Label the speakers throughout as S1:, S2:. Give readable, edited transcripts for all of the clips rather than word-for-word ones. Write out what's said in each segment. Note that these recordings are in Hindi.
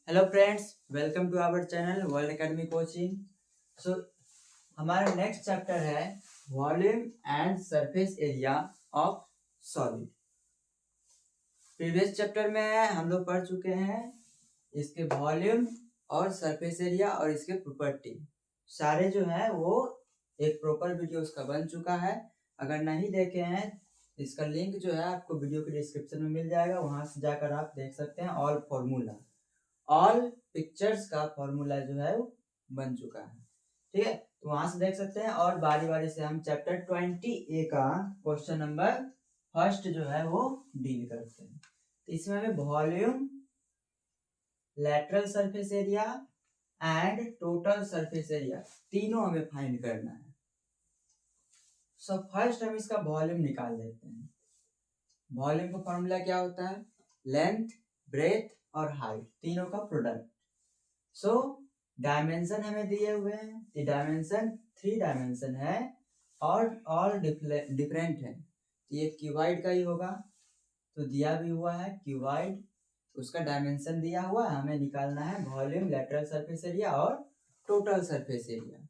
S1: Hello friends, welcome to our channel world academy coaching. So हमारा नेक्स्ट चैप्टर है volume and surface area of solid. Previous chapter में हम लोग पढ़ चुके हैं इसके वॉल्यूम और सरफेस एरिया और इसके प्रॉपर्टी सारे जो है वो एक प्रॉपर वीडियो उसका बन चुका है। अगर नहीं देखे हैं इसका लिंक जो है आपको वीडियो के डिस्क्रिप्शन में मिल जाएगा, वहां से जाकर आप देख सकते हैं। ऑल पिक्चर्स का फॉर्मूला जो है वो बन चुका है, ठीक है, तो वहां से देख सकते हैं। और बारी बारी से हम चैप्टर 20A का क्वेश्चन नंबर फर्स्ट जो है वो डील करते हैं। तो इसमें हमें volume, lateral surface area and total surface area तीनों हमें फाइंड करना है। सो फर्स्ट हम इसका वॉल्यूम निकाल लेते हैं। वॉल्यूम का फॉर्मूला क्या होता है? लेंथ, ब्रेथ और हाइट तीनों का प्रोडक्ट। सो डायमेंशन हमें दिए हुए हैं, डायमेंशन 3 डायमेंशन है और ऑल डिफरेंट है। तो ये क्यूबाइड का ही होगा, तो दिया भी हुआ है क्यूबाइड, उसका डायमेंशन दिया हुआ है। हमें निकालना है वॉल्यूम, लैटरल सरफेस एरिया और टोटल सरफेस एरिया।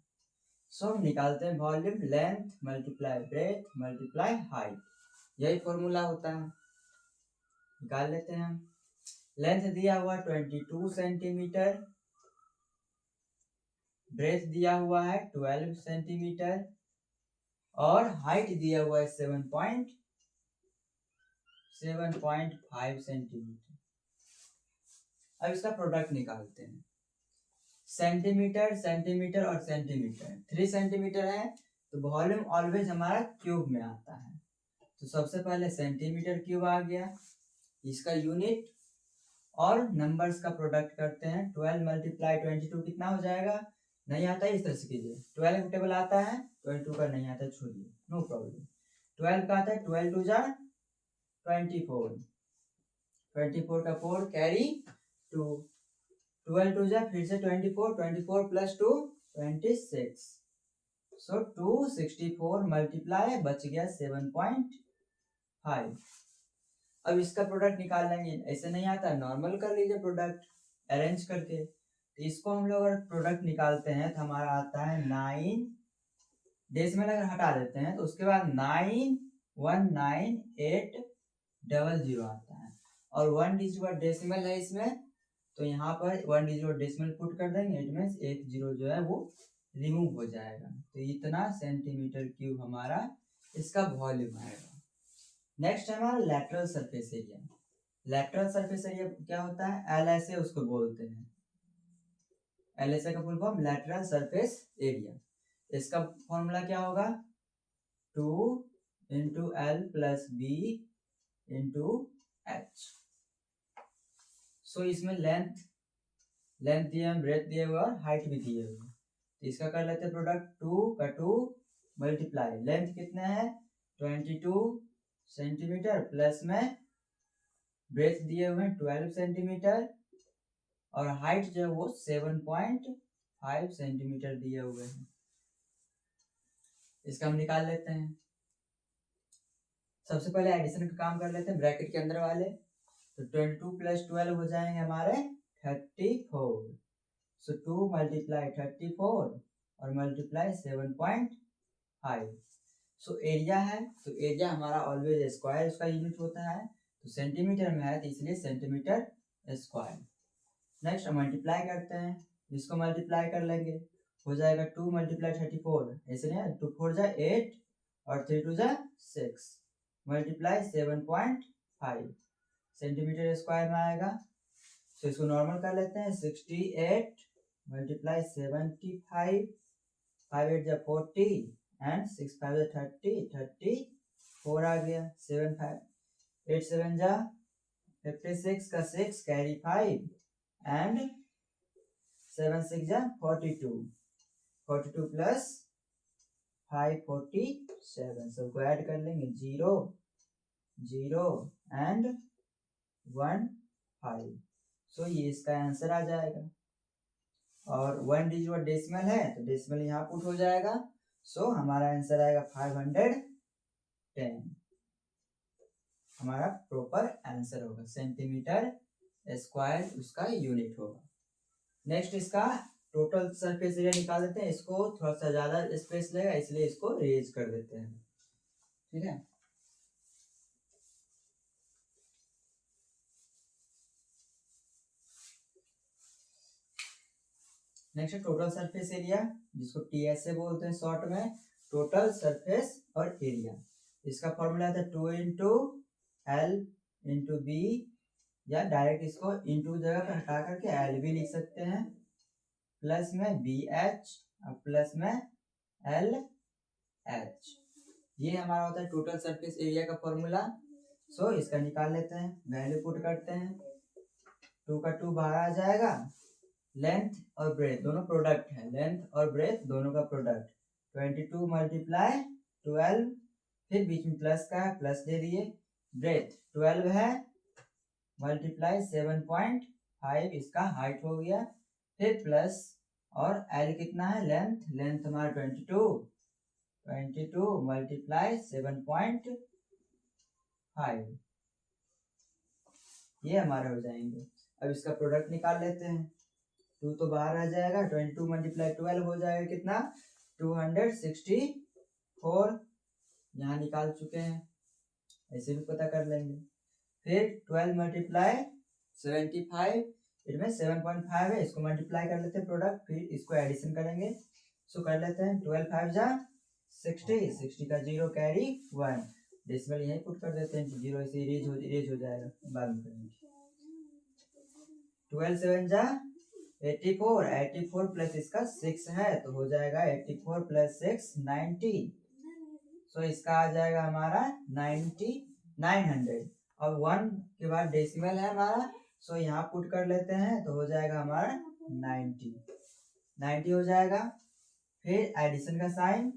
S1: सो हम निकालते हैं volume, length multiply breadth multiply height, यही फॉर्मूला होता है। निकाल लेते हैं हम। लेंथ दिया हुआ 22 सेंटीमीटर, ब्रेथ दिया हुआ है 12 सेंटीमीटर और हाइट दिया हुआ है 7.5 सेंटीमीटर। अब इसका प्रोडक्ट निकालते हैं। सेंटीमीटर, सेंटीमीटर और सेंटीमीटर 3 सेंटीमीटर है, तो वॉल्यूम ऑलवेज हमारा क्यूब में आता है। तो सबसे पहले सेंटीमीटर क्यूब आ गया, इसका यूनिट और नंबर्स का प्रोडक्ट करते हैं। 12 मल्टीप्लाई 22 कितना हो जाएगा? नहीं आता है, इस तरह से कीजिए। 12 टेबल आता है, 22 का नहीं आता है, छोड़िए, नो प्रॉब्लम। 12 का आता है, 12 टू जा 24, 24 का 4 कैरी 2, 12 टू जा फिर से 24, 24 प्लस 2 26। सो 264 मल्टीप्लाई बच गया 7.5। अब इसका प्रोडक्ट निकाल लेंगे। ऐसे नहीं आता, नॉर्मल कर लीजिए प्रोडक्ट अरेंज करके। तो इसको हम लोग अगर प्रोडक्ट निकालते हैं तो हमारा आता है 9, डेसिमल अगर हटा देते हैं तो उसके बाद 919800 आता है। और 1 डिजिट डेसिमल है इसमें, तो यहाँ पर 1 डिजिट डेसिमल पुट कर देंगे, इट मींस एक जीरो जो है वो रिमूव हो जाएगा। तो इतना सेंटीमीटर क्यूब हमारा इसका वॉल्यूम आएगा। नेक्स्ट है हमारा lateral surface area. Lateral surface area क्या होता है? LSA उसको बोलते हैं। LSA का full form lateral surface area. इसका फॉर्मूला क्या होगा? 2 into L plus B into H। सो इसमें लेंथ दिए हुए, ब्रेथ दिए हुए और हाइट भी दिए हुए। तो इसका कर लेते हैं प्रोडक्ट। 2 का 2 मल्टीप्लाई, लेंथ कितना है 22 सेंटीमीटर प्लस में ब्रेथ दिए हुए 12 सेंटीमीटर और हाइट जो है वो 7.5 सेंटीमीटर दिए हुए हैं। इसका हम निकाल लेते हैं। सबसे पहले एडिशन का काम कर लेते हैं, ब्रैकेट के अंदर वाले। तो 22 प्लस 12 हो जाएंगे हमारे 34। सो 2 मल्टीप्लाई 34 और मल्टीप्लाई 7.5। सो एरिया है, तो एरिया हमारा ऑलवेज स्क्वायर उसका यूनिट होता है। तो सेंटीमीटर में है तो इसलिए सेंटीमीटर स्क्वायर। नेक्स्ट मल्टीप्लाई करते हैं, इसको मल्टीप्लाई कर लेंगे, हो जाएगा 2 मल्टीप्लाई 34, ऐसे नहीं, 2 4 जा 8 और 3 2 जा 6 मल्टीप्लाई 7.5 सेंटीमीटर स्क्वायर में आएगा। तो इसको नॉर्मल कर लेते हैं। 68 मल्टीप्लाई 75, 5 8 जा 40 एंड 6 5 जा 30, 34 आ गया। 7 5 8 7 जा 56 का 6 कैरी 5 एंड 7 6 जा 42, 42 प्लस 5 47। सबको ऐड कर लेंगे, 0 0 एंड 1 5। सो ये इसका आंसर आ जाएगा। और 1 डिजिट डेसिमल है तो डेसिमल यहाँ पुट हो जाएगा। सो हमारा आंसर आएगा 510। हमारा प्रॉपर आंसर होगा, सेंटीमीटर स्क्वायर उसका यूनिट होगा। नेक्स्ट इसका टोटल सरफेस एरिया निकाल देते हैं। इसको थोड़ा सा ज्यादा स्पेस लेगा इसलिए इसको रेज कर देते हैं, ठीक है। नेक्स्ट टोटल सरफेस एरिया, जिसको टीएसए बोलते हैं शॉर्ट में, टोटल सरफेस और एरिया। इसका फॉर्मूला था 2 इंटू एल इंटू बी, या डायरेक्ट इसको इंटू जगह पर हटा करके एल भी लिख सकते हैं, प्लस में बी एच और प्लस में एल एच। ये हमारा होता है टोटल सरफेस एरिया का फॉर्मूला। सो इसका निकाल लेते हैं, वैल्यू पुट करते हैं। 2 का 2 बाहर आ जाएगा, लेंथ और ब्रेथ दोनों प्रोडक्ट है, लेंथ और ब्रेथ दोनों का प्रोडक्ट 22 मल्टीप्लाई 12, फिर बीच में प्लस का है प्लस दे दिए, ब्रेथ 12 है मल्टीप्लाई 7.5 इसका हाइट हो गया, फिर प्लस और एल कितना है लेंथ, लेंथ हमारा 22 मल्टीप्लाई 7.5, ये हमारे हो जाएंगे। अब इसका प्रोडक्ट निकाल लेते हैं। 2 तो बाहर आ जाएगा, 22 मल्टीप्लाई 12 हो जाएगा कितना 264, यहाँ निकाल चुके हैं, ऐसे भी पता कर लेंगे। फिर 12 मल्टीप्लाई 75, इसमें 7.5 है, इसको मल्टीप्लाई कर लेते हैं प्रोडक्ट, फिर इसको एडिशन करेंगे। सो कर लेते हैं 12 5 जा 60, 60 का 0 कैरी 1, डेसिमल यहीं पुट कर देते हैं, 0 ऐसे इरेज हो जाएगा, बाद में करेंगे। 12 7 जा 84, 84 प्लस इसका 6 है तो हो जाएगा 84 प्लस 6 90। सो इसका आ जाएगा हमारा 900। अब 1 के बाद डेसिमल है हमारा, सो यहाँ पुट कर लेते हैं तो हो जाएगा हमारा 90 हो जाएगा। फिर एडिशन का साइन,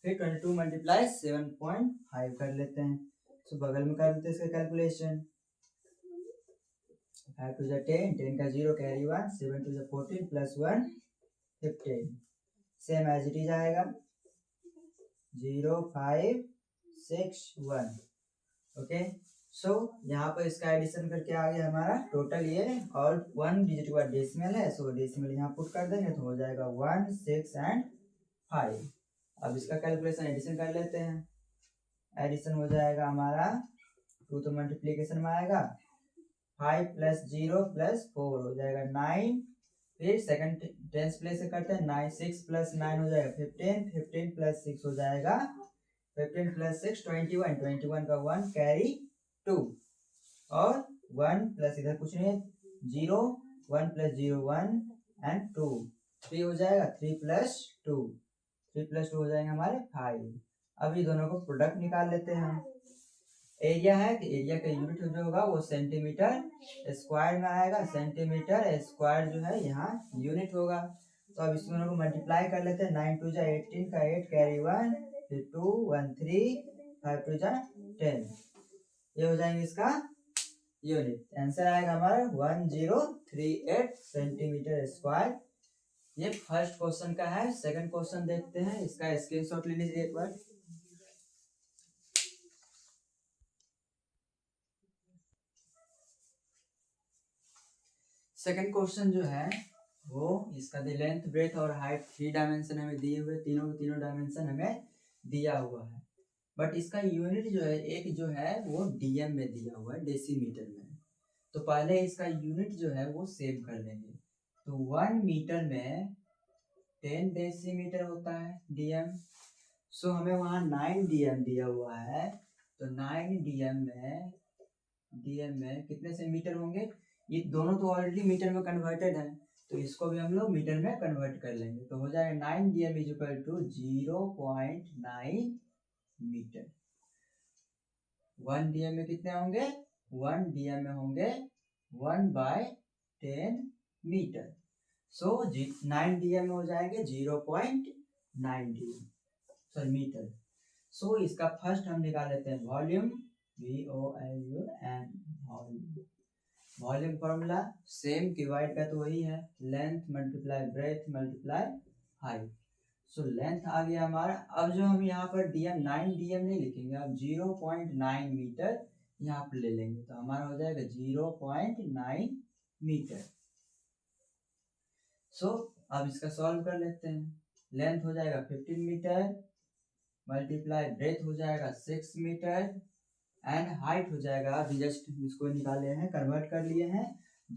S1: फिर 22 मल्टीप्लाई 7.5 कर लेते हैं। सो बगल में कर लेते हैं इसका कैलकुलेशन। 5 to 10, 10 का 0 carry 1, 7 to 14 plus 1 15, same as it is आएगा 0 5 6 1। ओके, सो यहाँ पर इसका एडिशन करके आ गया हमारा टोटल ये, और 1 डिजिट के बाद डेसिमल है, सो डेसिमल यहाँ पुट कर देंगे तो हो जाएगा 1 6 एंड 5। अब इसका कैलकुलेशन एडिशन कर लेते हैं। एडिशन हो जाएगा हमारा 2 तो मल्टीप्लीकेशन में आएगा, 5 प्लस 0 प्लस 4 हो जाएगा 9, फिर सेकंड टेंस प्लेस से करते हैं 9, 6 प्लस 9 हो जाएगा 15, 15 प्लस 6 हो जाएगा 15 प्लस 6 21, 21 का 1 कैरी 2, और 1 प्लस इधर कुछ नहीं 0, 1 प्लस 0 1 एंड 2 3 हो जाएगा, 3 प्लस 2 हो जाएंगे हमारे 5। अब ये दोनों को प्रोडक्ट निकाल लेते हैं। एरिया है कि एरिया का यूनिट जो होगा वो सेंटीमीटर स्क्वायर में आएगा, सेंटीमीटर स्क्वायर जो है यहाँ यूनिट होगा। तो अब इसमें को मल्टीप्लाई कर लेते हैं, 9 2 जा 18 का 8 कैरी 1, फिर 2 1 3, 5 2 जा 10, ये हो जाएंगे इसका यूनिट। आंसर आएगा हमारा 1038 सेंटीमीटर स्क्वायर। ये फर्स्ट क्वेश्चन का है। सेकंड क्वेश्चन देखते हैं, इसका स्क्रीनशॉट ले लीजिए एक बार। सेकंड क्वेश्चन जो है वो इसका लेंथ ब्रेथ और हाइट 3 डायमेंशन हमें दिए हुए, तीनों डायमेंशन हमें दिया हुआ है, बट इसका यूनिट जो है एक जो है वो डीएम में दिया हुआ है, डेसीमीटर में। तो पहले इसका यूनिट जो है वो सेव कर लेंगे। तो 1 मीटर में 10 डेसीमीटर होता है डीएम। सो हमें वहाँ 9 डीएम दिया हुआ है, तो 9 डीएम में कितने से मीटर होंगे, ये दोनों तो ऑलरेडी मीटर में कन्वर्टेड है, तो इसको भी हम लोग मीटर में कन्वर्ट कर लेंगे, तो हो जाएगा 9 DM is equal to 0.9 metre. 1 DM में कितने होंगे, 1 डीएम में होंगे 1/10 मीटर। सो 9 डीएम में हो जाएंगे 0.9 डीएम सॉरी मीटर। सो इसका फर्स्ट हम निकाल लेते हैं volume, VOLUM, volume formula same divide का तो वही है, length multiply breadth multiply height. So length आ गया हमारा। अब जो हम यहाँ पर डीएम 9 डीएम नहीं लिखेंगे, अब 0.9 मीटर यहाँ पर ले लेंगे, तो हमारा हो जाएगा 0.9 मीटर। सो अब इसका सॉल्व कर लेते हैं। लेंथ हो जाएगा 15 मीटर मल्टीप्लाई ब्रेथ हो जाएगा 6 मीटर एंड हाइट हो जाएगा, अभी जस्ट इसको निकाले हैं, कन्वर्ट कर लिए हैं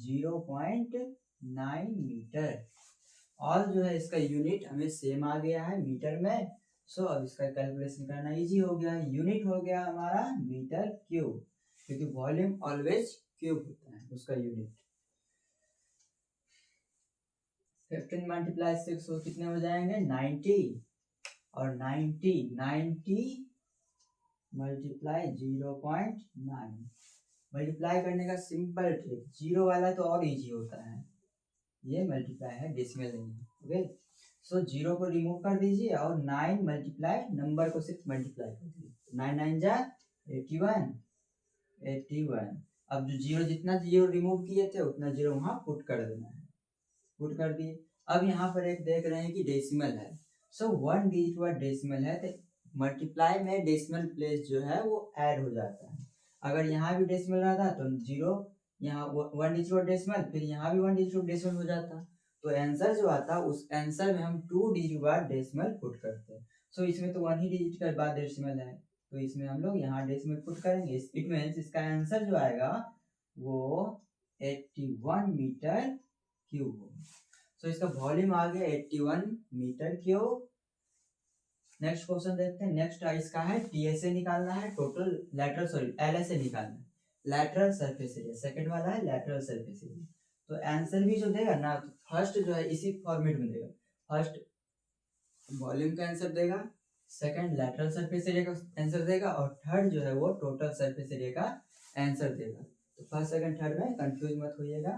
S1: 0.9 मीटर। और जो है इसका यूनिट हमें सेम आ गया है मीटर में। सो अब इसका कैलकुलेशन करना इजी हो गया है। यूनिट हो गया हमारा मीटर क्यूब, क्योंकि वॉल्यूम ऑलवेज क्यूब होता है उसका यूनिट। 15 मल्टीप्लाई 6 हो कितने हो जाएंगे 90, और 90 मल्टीप्लाई 0.9। मल्टीप्लाई करने का सिंपल ट्रिक, जीरो वाला तो और इजी होता है, ये मल्टीप्लाई है डेसिमल नहीं है। ओके, सो जीरो को रिमूव कर दीजिए और 9 मल्टीप्लाई नंबर को सिर्फ मल्टीप्लाई कर दीजिए। 9 9 जा 81। अब जो जीरो, जितना जीरो रिमूव किए थे उतना जीरो वहां पुट कर देना है, पुट कर दिए। अब यहाँ पर एक देख रहे हैं कि डेसिमल है, सो 1 डिजिट वर्ड डेसिमल है तो मल्टीप्लाई में डेसिमल प्लेस जो है वो ऐड हो जाता है। अगर यहाँ भी डेसिमल रहता तो जीरो, यहाँ 1 डिजिट वर्ड डेसिमल, फिर यहाँ भी 1 डिजिट वर्ड डेसिमल हो जाता, तो आंसर जो आता उस आंसर में हम 2 डिजिट बाद डेसिमल पुट करते हैं। सो इसमें तो 1 ही डिजिट के बाद डेसिमल है, तो इसमें हम लोग यहाँ डेसिमल पुट करेंगे। इट मीन्स इसका आंसर जो आएगा वो 81 मीटर क्यूब होगा। सो इसका वॉल्यूम आ गया 81 मीटर क्यूब। नेक्स्ट क्वेश्चन देखते हैं। नेक्स्ट इसका है टीएसए निकालना है, टोटल लैटरल, सॉरी एलएसए निकालना है, लैटरल सरफेस एरिया। सेकंड वाला है लैटरल सरफेस एरिया। तो आंसर भी जो देगा ना, तो फर्स्ट जो है इसी फॉर्मेट में देगा, फर्स्ट वॉल्यूम का आंसर देगा, सेकंड लैटरल सरफेस एरिया का आंसर देगा, और थर्ड जो है वो टोटल सरफेस एरिया का आंसर देगा। तो फर्स्ट सेकंड थर्ड में कंफ्यूज मत होइएगा।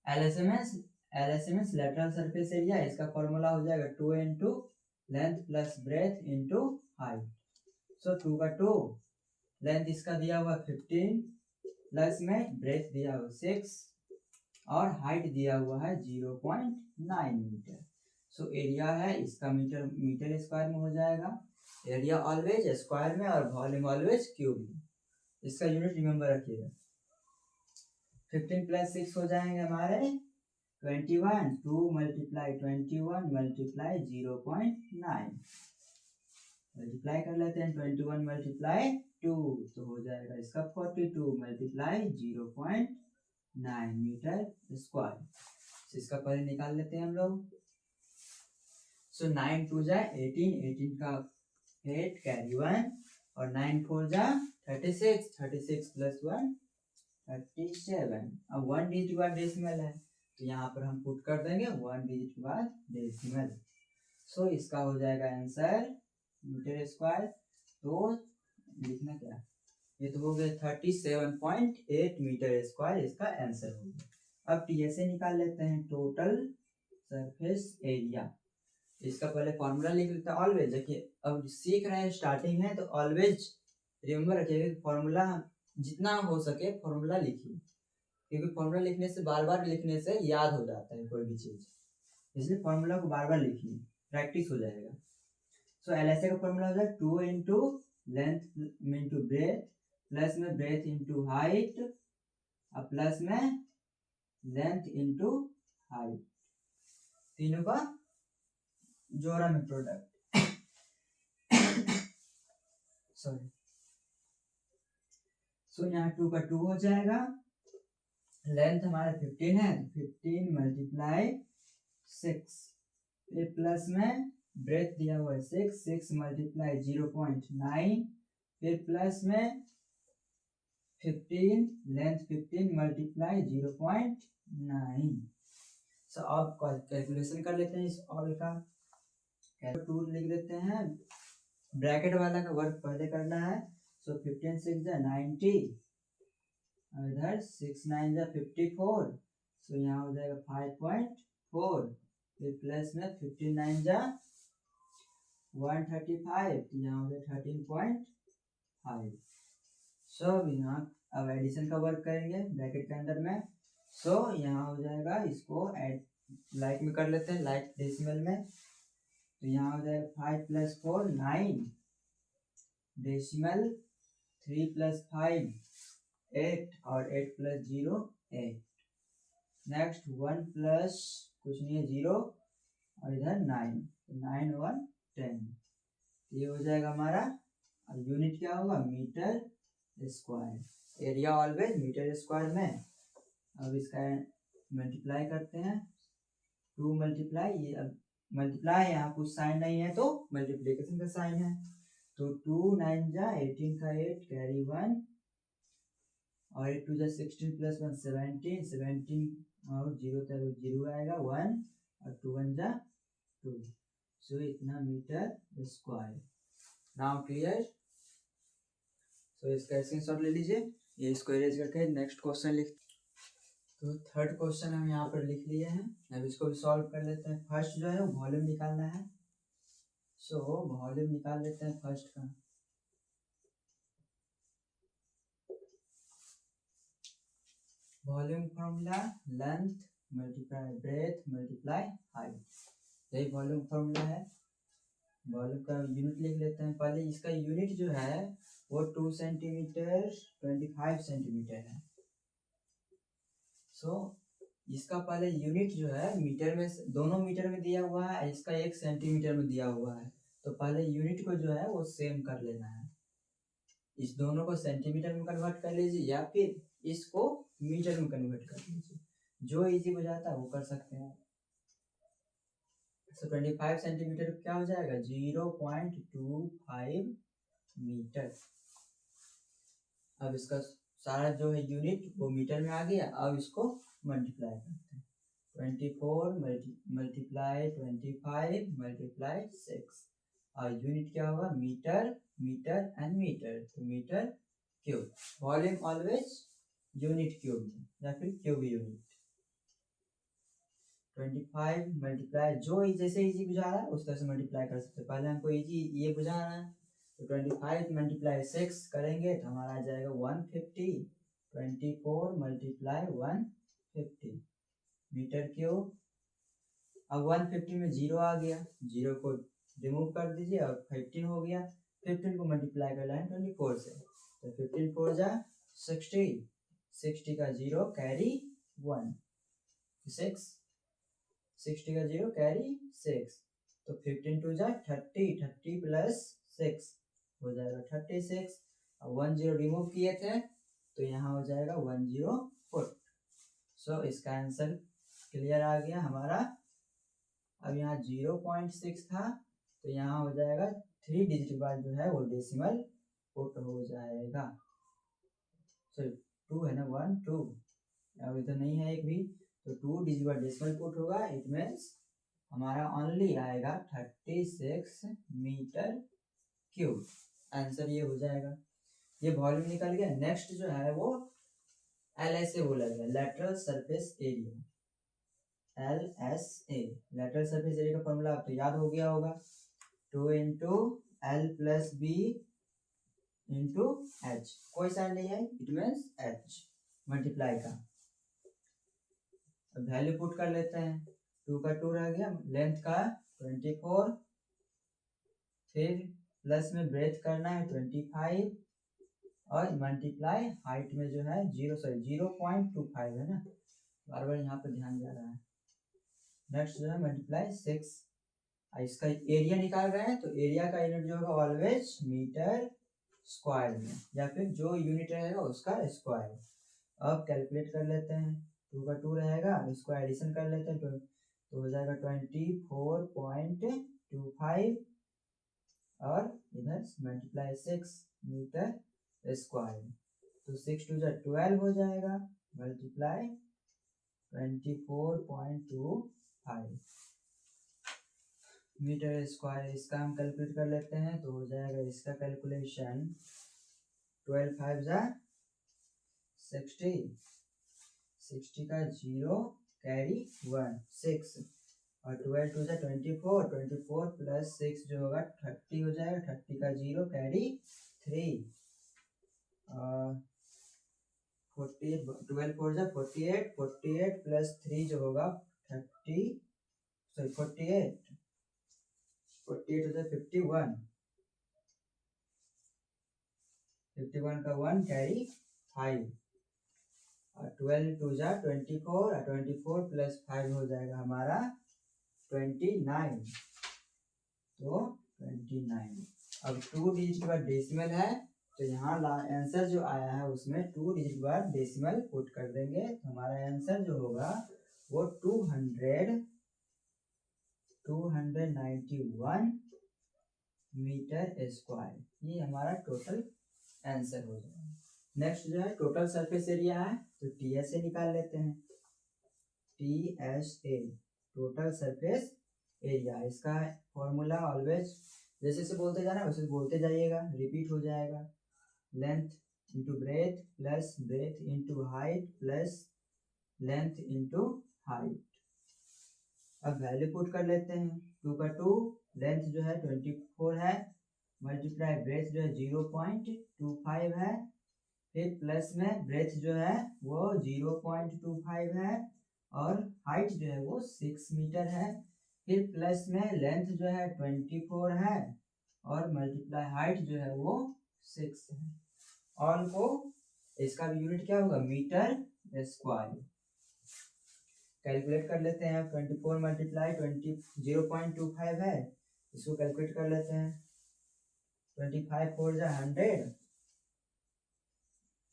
S1: एलएसएमएस लैटरल सरफेस एरिया, इसका फॉर्मूला हो जाएगा 2 into length plus breadth into height. So 2 का 2, लेंथ इसका दिया हुआ 15 प्लस में ब्रेथ दिया हुआ 6 और हाइट दिया हुआ है 0.9 मीटर। सो एरिया है इसका मीटर स्क्वायर में हो जाएगा। एरिया ऑलवेज स्क्वायर में और वॉल्यूम ऑलवेज क्यूब में। इसका यूनिट रिमेंबर रखिएगा। 15 प्लस 6 हो जाएंगे हमारे 21, 2 मल्टीप्लाई 21 मल्टीप्लाई 0.9, मल्टीप्लाई कर लेते हैं 21 मल्टीप्लाई 2 तो हो जाएगा इसका 42 मल्टीप्लाई 0.9 मीटर स्क्वायर। इसका पहले निकाल लेते हैं हम लोग। सो 9 2 जा 18, 18 का 8 कैरी 1 और 9 4 जा 36, 36 प्लस 1 37। अब 1 डिजिट बाद डेसिमल है तो यहाँ पर हम पुट कर देंगे 1 डिजिट बाद डेसिमल। सो इसका हो जाएगा आंसर मीटर स्क्वायर। तो लिखना क्या, ये तो हो गया 37.8 मीटर स्क्वायर, इसका आंसर हो गया। अब टीएसए निकाल लेते हैं, टोटल सरफेस एरिया। इसका पहले फॉर्मूला लिख लेते हैं ऑलवेज। देखिए अब सीख रहे हैं, स्टार्टिंग है, तो ऑलवेज रिमेंबर रखिएगा फॉर्मूला जितना हो सके फॉर्मूला लिखिए, क्योंकि फॉर्मूला लिखने से बार बार लिखने से याद हो जाता है कोई भी चीज, इसलिए फॉर्मूला को बार बार लिखिए, प्रैक्टिस हो जाएगा। सो एलएसए का फॉर्मूला हो जाएगा 2 into length into breadth plus में ब्रेथ इंटू हाइट और प्लस में लेंथ इंटू हाइट, तीनों का जोड़ा में प्रोडक्ट। सॉरी, सो यहाँ 2 का 2 हो जाएगा, लेंथ हमारा 15 है, 15 मल्टीप्लाई 6, फिर प्लस में ब्रेथ दिया हुआ है 6, 6 मल्टीप्लाई 0.9, फिर प्लस में 15 लेंथ 15 मल्टीप्लाई 0.9। सो अब कैलकुलेशन कर लेते हैं इस ऑल का। 2 लिख देते हैं, ब्रैकेट वाला का वर्क पहले करना है। सो 15 6 जा 90, इधर 6 9 जा 54, सो यहाँ हो जाएगा 5.4, फिर प्लस में 15 9 जा 135, तो यहाँ हो गया 13.5। सो यहाँ अब एडिशन का वर्क करेंगे ब्रैकेट के अंदर में। सो यहाँ हो जाएगा, इसको ऐड लाइक में कर लेते हैं, लाइक डेसिमल में। तो यहाँ हो जाएगा 5 प्लस 4 9, डेसिमल 3 प्लस 5 8 और 8 प्लस 0 8। नेक्स्ट 1 प्लस कुछ नहीं है 0 और इधर 9, 9 1 10, ये हो जाएगा हमारा। और यूनिट क्या होगा metre square, area always metre square में। अब इसका मल्टीप्लाई करते हैं, 2 मल्टीप्लाई, ये अब मल्टीप्लाई यहाँ कुछ साइन नहीं है तो मल्टीप्लिकेशन का साइन है, तो 2 9 जा 18 का 8 कैरी 1 और 8 2 जा 16 प्लस 1 17, 17 और 0 तक 0 आएगा 1 और 2 1 जा 2, सो इतना metre square. Now clear. So इसका स्क्रीनशॉट ले लीजिए, ये इसको इरेज करके नेक्स्ट क्वेश्चन लिख। तो थर्ड क्वेश्चन हम यहाँ पर लिख लिए हैं, अब इसको भी सॉल्व कर लेते हैं। फर्स्ट जो है वो वॉल्यूम निकालना है, सो वॉल्यूम निकाल लेते हैं फर्स्ट का। Volume formula length multiply breadth multiply height, यही वॉल्यूम फॉर्मूला है। वॉल्यूम का यूनिट लिख लेते हैं पहले। इसका यूनिट जो है वो 2 सेंटीमीटर 25 सेंटीमीटर है। सो इसका पहले यूनिट जो है मीटर में, दोनों मीटर में दिया हुआ है, इसका 1 सेंटीमीटर में दिया हुआ है, तो पहले यूनिट को जो है वो सेम कर लेना है। इस दोनों को सेंटीमीटर में कन्वर्ट कर लीजिए या फिर इसको मीटर में कन्वर्ट कर लीजिए, जो इजी हो जाता है वो कर सकते हैं। सो 25 सेंटीमीटर क्या हो जाएगा 0.25 मीटर। अब इसका सारा जो है यूनिट वो मीटर में आ गया, अब इसको मल्टीप्लाई करते हैं। 24 मल्टीप्लाई 25 मल्टीप्लाई 6 और यूनिट क्या होगा मीटर, मीटर एंड मीटर, तो metre cube. Volume always unit cube या फिर क्यूब यूनिट। 25 मल्टीप्लाई, जो जैसे इजी बुझा रहा है उस तरह से मल्टीप्लाई कर सकते हैं। पहले हमको इजी ये बुझाना है, तो 25 मल्टीप्लाई 6 करेंगे तो हमारा आ जाएगा 150। 24 मल्टीप्लाई 150 मीटर क्यूब। अब 150 में 0 आ गया, 0 को रिमूव कर दीजिए और 15 हो गया। 15 को मल्टीप्लाई कर लें 24 से, तो 15 4 जा 60, 60 का 0 कैरी 1, 6, 60 का 0 कैरी 6, तो 15 2 जा 30, 30 प्लस 6 हो जाएगा 36। और 1 0 रिमूव किए थे तो यहाँ हो जाएगा 104। सो इसका आंसर क्लियर आ गया हमारा। अब यहाँ 0.6 था तो यहाँ हो जाएगा 3 डिजिट बाद जो है वो डेसिमल पुट हो जाएगा। सॉरी 2 है ना, 1 2, अब इधर नहीं है एक भी, तो 2 डिजिट बाद डेसिमल पुट होगा। इट मीन्स हमारा ओनली आएगा 36 मीटर क्यूब। आंसर ये हो जाएगा। ये वॉल्यूम निकल गया। नेक्स्ट जो है वो LSA बोला गया, lateral surface area. LSA lateral surface area का फॉर्मूला आपको याद हो गया होगा, 2 into L plus B into H, कोई साइन नहीं है, इट मीन्स H मल्टीप्लाई का। अब वैल्यू पुट कर लेते हैं, 2 का 2 रह गया, लेंथ का 24, फिर प्लस में ब्रेथ करना है 25 और मल्टीप्लाई हाइट में जो है 0.25 है ना, बार बार यहाँ पर ध्यान जा रहा है। नेक्स्ट जो है मल्टीप्लाई 6, इसका एरिया निकाल रहे हैं तो एरिया का यूनिट जो होगा ऑलवेज मीटर स्क्वायर में या फिर जो यूनिट रहेगा उसका स्क्वायर। अब कैलकुलेट कर लेते हैं, 2 का 2 रहेगा, इसको एडिशन कर लेते हैं तो हो जाएगा 24.25 और इधर मल्टीप्लाई 6 मीटर स्क्वायर, तो 6 2 जा 12 हो जाएगा मल्टीप्लाई 24.25 मीटर स्क्वायर। इसका हम कैलकुलेट कर लेते हैं तो हो जाएगा इसका कैलकुलेशन 12 5 जा 60, 60 का 0 कैरी 1 6 और 12 2 जा 24, 24 प्लस 6 जो होगा 30 हो जाएगा, 30 का 0 कैरी 3 और 48, 12 4 जा 48, 48 प्लस 3 जो होगा 30, सॉरी 48, 48 हो जाए 51, 51 का 1 कैरी 5 और 12 टू जा 24 और 24 प्लस 5 हो जाएगा हमारा 29। तो 29। अब 2 डिजिट के बाद डेसिमल है, तो यहाँ आंसर जो आया है उसमें 2 डिजिट के बाद डेसिमल पुट कर देंगे, तो हमारा आंसर जो होगा वो 291 मीटर स्क्वायर, ये हमारा टोटल आंसर हो जाएगा। नेक्स्ट जो है टोटल सरफेस एरिया है, तो TSA निकाल लेते हैं। TSA टोटल सरफेस एरिया, इसका फॉर्मूला ऑलवेज जैसे से बोलते जाना वैसे बोलते जाइएगा, रिपीट हो जाएगा। Length into breadth plus breadth into height plus length into height. अब वैल्यू पुट कर लेते हैं। 2 का 2, लेंथ जो है 24 है, मल्टीप्लाई ब्रेथ जो है 0.25 है, फिर प्लस में ब्रेथ जो है वो 0.25 है और हाइट जो है वो 6 मीटर है, फिर प्लस में लेंथ जो है 24 है और मल्टीप्लाई हाइट जो है वो 6 है। ऑल को इसका भी यूनिट क्या होगा, मीटर स्क्वायर। कैलकुलेट कर लेते हैं। 24 मल्टीप्लाई 0.25 है, इसको कैलकुलेट कर लेते हैं। 25 4 जा 100,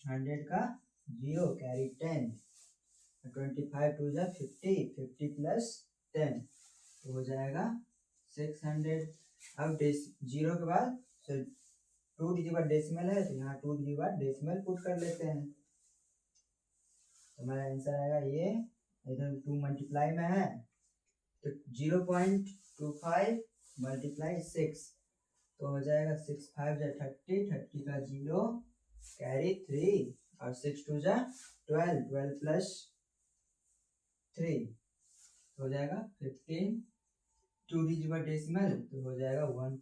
S1: 100 का 0 कैरी 10, 25 2 जा 50, 50 प्लस 10 तो हो जाएगा 600। अब 0 के बाद 2 डिजिट बाद डेसिमल है, तो यहाँ 2 डिजिट बाद डेसिमल पुट कर लेते हैं, तो हमारा आंसर आएगा ये। इधर 2 मल्टीप्लाई में है तो 0.25 मल्टीप्लाई 6 तो हो जाएगा 6 5 जा 30, 30 का 0 कैरी 3 और 6 2 जा 12, 12 प्लस 3 हो जाएगा 15। 2 डिजिट बाद डेसिमल तो हो जाएगा 1,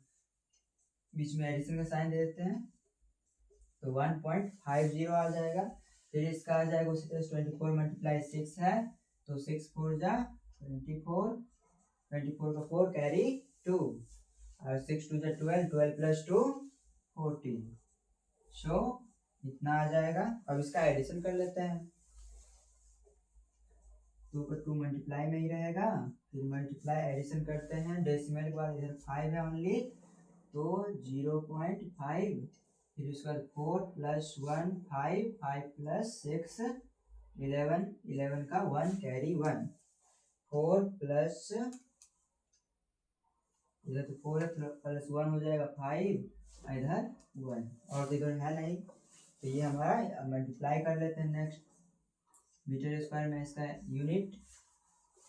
S1: बीच में एडिशन का साइन दे देते हैं तो 1.50 आ जाएगा। फिर इसका आ जाएगा उसी तरह 24 मल्टीप्लाई 6 है, तो 6 4 जा 24, 24 का 4 कैरी 2 और 6 2 जा 12, 12 प्लस 2 14। सो इतना आ जाएगा। अब इसका एडिशन कर लेते हैं। 2 का 2 मल्टीप्लाई में ही रहेगा, फिर मल्टीप्लाई एडिशन करते हैं, डेसिमल के बाद इधर 5 है ओनली तो 0.5, फिर उसके बाद 4 प्लस 1 5, 5 प्लस 6 11, 11 का 1 कैरी 1, 4 प्लस इधर तो 4 है प्लस 1 हो जाएगा 5, इधर 1 और इधर है नहीं, तो ये हमारा मल्टीप्लाई कर लेते हैं। नेक्स्ट मीटर स्क्वायर में इसका यूनिट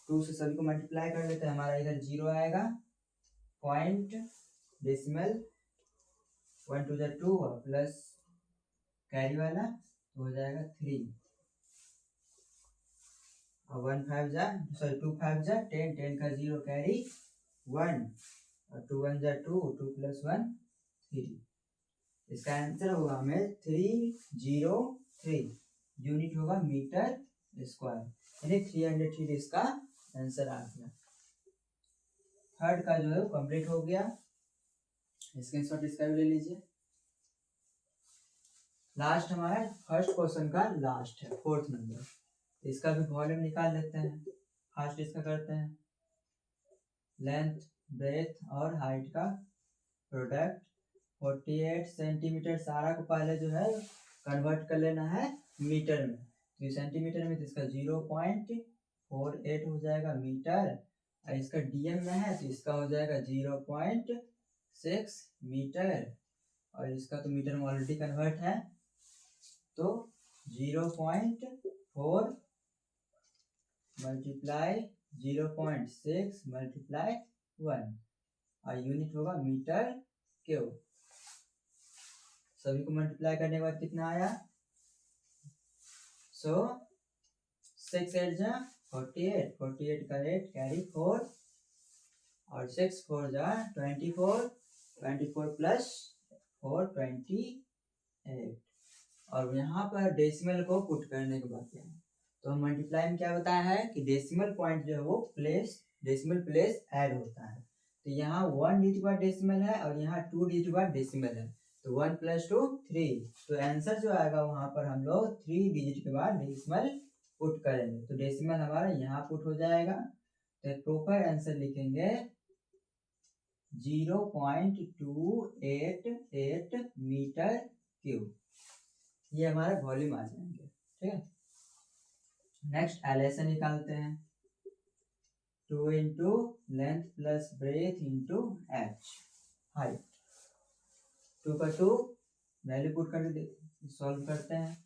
S1: 2 से सभी को मल्टीप्लाई कर लेते हैं, हमारा इधर 0 आएगा, पॉइंट डेसिमल 1 2 जा 2 प्लस कैरी वाला तो हो जाएगा 3 और 2 5 जा 10, 10 का 0 कैरी 1 और 2 1 जा 2, 2 प्लस 1 3। इसका आंसर होगा हमें 303, यूनिट होगा मीटर स्क्वायर, यानी 303 इसका आंसर आ गया। थर्ड का जो है वो कंप्लीट हो गया, स्क्रीनशॉट इसका भी ले लीजिए। लास्ट हमारा फर्स्ट क्वेश्चन का लास्ट है 4th नंबर, इसका भी वॉल्यूम निकाल लेते हैं। फर्स्ट इसका करते हैं, लेंथ ब्रेथ और हाइट का प्रोडक्ट 48 सेंटीमीटर, सारा को पहले जो है कन्वर्ट कर लेना है मीटर में, तो सेंटीमीटर में तो इसका 0.48 हो जाएगा मीटर, और इसका डीएम में है तो इसका हो जाएगा 0.6 मीटर, और इसका तो मीटर में ऑलरेडी कन्वर्ट है तो 0.4 मल्टीप्लाई 0.6 मल्टीप्लाई 1 और यूनिट होगा मीटर क्यूब। सभी को मल्टीप्लाई करने के बाद कितना आया, 6 8 जा 48, 48 का 8 कैरी 4 और 6 4 जा 24, 24 प्लस 4 28, और यहाँ पर डेसिमल को पुट करने के बाद क्या है, तो हम मल्टीप्लाई में क्या बताया है कि डेसिमल पॉइंट जो है वो डेसिमल प्लेस ऐड होता है, तो यहाँ 1 डिजिट बाद डेसिमल है और यहाँ 2 डिजिट बाद डेसिमल है, तो 1 + 2 3, तो आंसर जो आएगा वहां पर हम लोग 3 डिजिट के बाद डेसिमल पुट करेंगे, तो डेसिमल हमारा यहाँ पुट हो जाएगा। तो प्रॉपर आंसर लिखेंगे 0.288 मीटर क्यूब, ये हमारा वॉल्यूम आ जाएंगे। ठीक है, नेक्स्ट एलएसए निकालते हैं। 2 into length plus breadth into H height, 2 का 2 वैल्यू पुट करके सॉल्व करते हैं।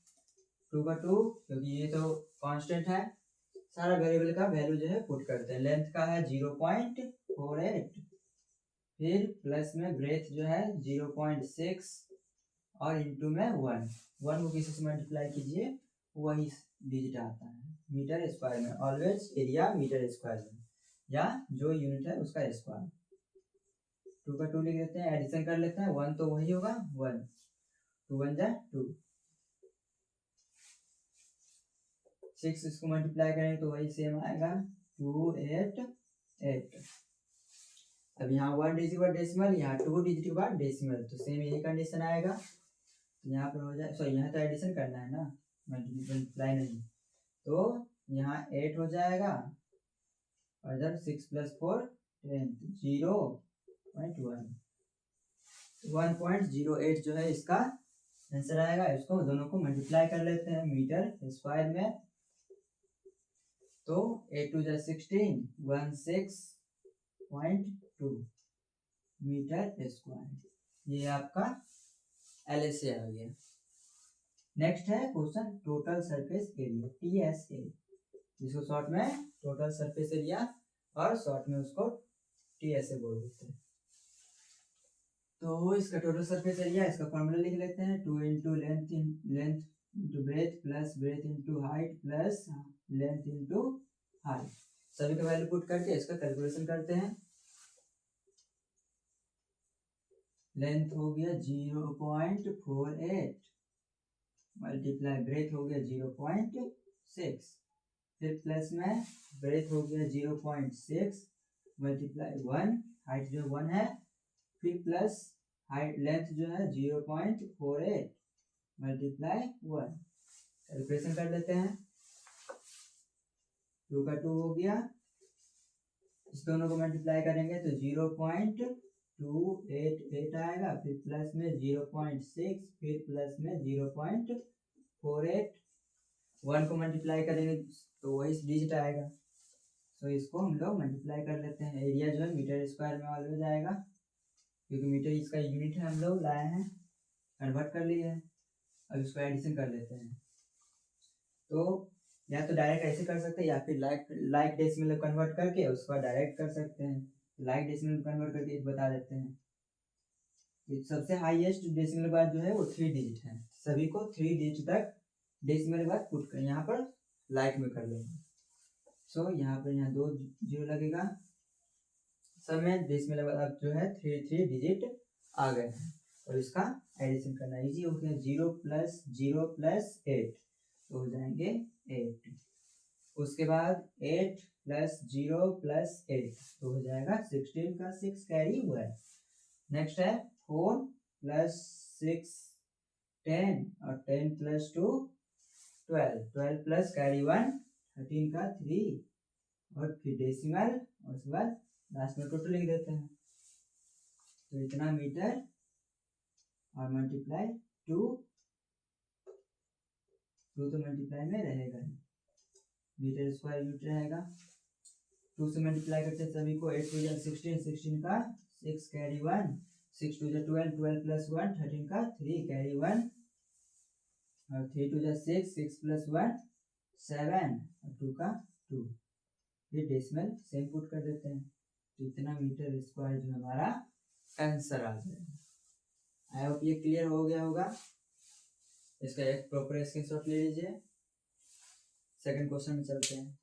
S1: 2 का 2 क्योंकि ये तो कांस्टेंट है, सारा वेरिएबल का वैल्यू जो है पुट करते हैं। लेंथ का है 0.48, फिर प्लस में ब्रेथ जो है 0.6 और इंटू में 1 को किसी से मल्टीप्लाई कीजिए वही डिजिट आता है मीटर स्क्वायर में। ऑलवेज एरिया मीटर स्क्वायर में, या जो यूनिट है उसका स्क्वायर। 2 का 2 लिख देते हैं, एडिशन कर लेते हैं। 1 तो वही होगा 1, 2 1 जा 2, 6 इसको मल्टीप्लाई करेंगे तो वही सेम आएगा 288। अब यहाँ 1 डिजिट के बाद डेसिमल, यहाँ 2 डिजिट के बाद डेसिमल, तो सेम यही कंडीशन आएगा। तो यहाँ पर हो जाए, सॉरी यहाँ तो एडिशन करना है ना, मल्टीप्लाई नहीं, तो यहाँ 8 हो जाएगा और इधर 6 + 4 10, 0.1, 1.08 जो है इसका आंसर आएगा। इसको दोनों को मल्टीप्लाई कर लेते हैं मीटर स्क्वायर में, तो 8 2 16, 16.2 मीटर स्क्वायर, ये आपका एलएसए आ गया। नेक्स्ट है question total surface area, TSA, जिसको शॉर्ट में टोटल सरफेस एरिया और शॉर्ट में उसको टीएसए बोल देते हैं। तो इसका टोटल सरफेस एरिया, इसका फॉर्मूला लिख लेते हैं। 2 into length into breadth plus breadth into height plus length into height, सभी का वैल्यू पुट करके इसका कैलकुलेशन करते हैं। लेंथ हो गया 0.48 मल्टीप्लाई ब्रेथ हो गया 0.6, फिर प्लस में ब्रेथ हो गया 0.6 मल्टीप्लाई 1, हाइट जो 1 है, फिर प्लस हाइट लेंथ जो है 0.48 मल्टीप्लाई 1, कैलकुलेशन कर लेते हैं। 2 का 2 हो गया, इस दोनों को मल्टीप्लाई करेंगे तो 0.288 आएगा, फिर प्लस में 0.6, फिर प्लस में 0.48, 1 को मल्टीप्लाई करेंगे तो वही डिजिट आएगा। तो इसको हम लोग मल्टीप्लाई कर लेते हैं। एरिया जो है मीटर स्क्वायर में ऑलवेज आएगा, क्योंकि मीटर इसका यूनिट है, हम लोग लाए हैं, कन्वर्ट कर लिए हैं। अब इसको एडिशन कर लेते हैं। तो या तो डायरेक्ट ऐसे कर सकते हैं, या फिर लाइक डेसिमल कन्वर्ट करके उसको डायरेक्ट कर सकते हैं। लाइक डेसिमल कन्वर्ट करके बता देते हैं। तो सबसे हाईएस्ट डेसिमल के बाद जो है वो 3 डिजिट है, सभी को 3 डिजिट तक डेसिमल के बाद पुट कर यहाँ पर लाइक में कर लेंगे। सो यहाँ पर यहाँ 2 0 लगेगा, सब में डेसिमल के बाद जो है 3 डिजिट आ गए हैं, और इसका एडिशन करना इजी हो गया। 0 + 0 + 8 तो हो जाएंगे 8, उसके बाद 8 + 0 + 8 तो हो जाएगा 16 का 6 कैरी हुआ है। नेक्स्ट है 4 + 6 10 और 10 + 2 12, 12 प्लस कैरी 1 13 का 3 और फिर डेसिमल, और उसके बाद लास्ट में टोटल लिख देते हैं। तो इतना मीटर और मल्टीप्लाई 2 तो मल्टीप्लाई में रहेगा ही, मीटर स्क्वायर यूनिट रहेगा। 2 से मल्टीप्लाई करते हैं सभी को, 8 2 16, 16 का 6 कैरी 1, 6 2 12, 12 + 1 13 का 3 कैरी 1 और 3 2 6, 6 + 1 7 और 2 का 2, फिर डेसिमल सेम पुट कर देते हैं। तो इतना मीटर स्क्वायर जो हमारा आंसर आ जाएगा। आई होप ये क्लियर हो गया होगा। इसका एक प्रॉपर स्क्रीनशॉट ले लीजिए। सेकंड क्वेश्चन में चलते हैं।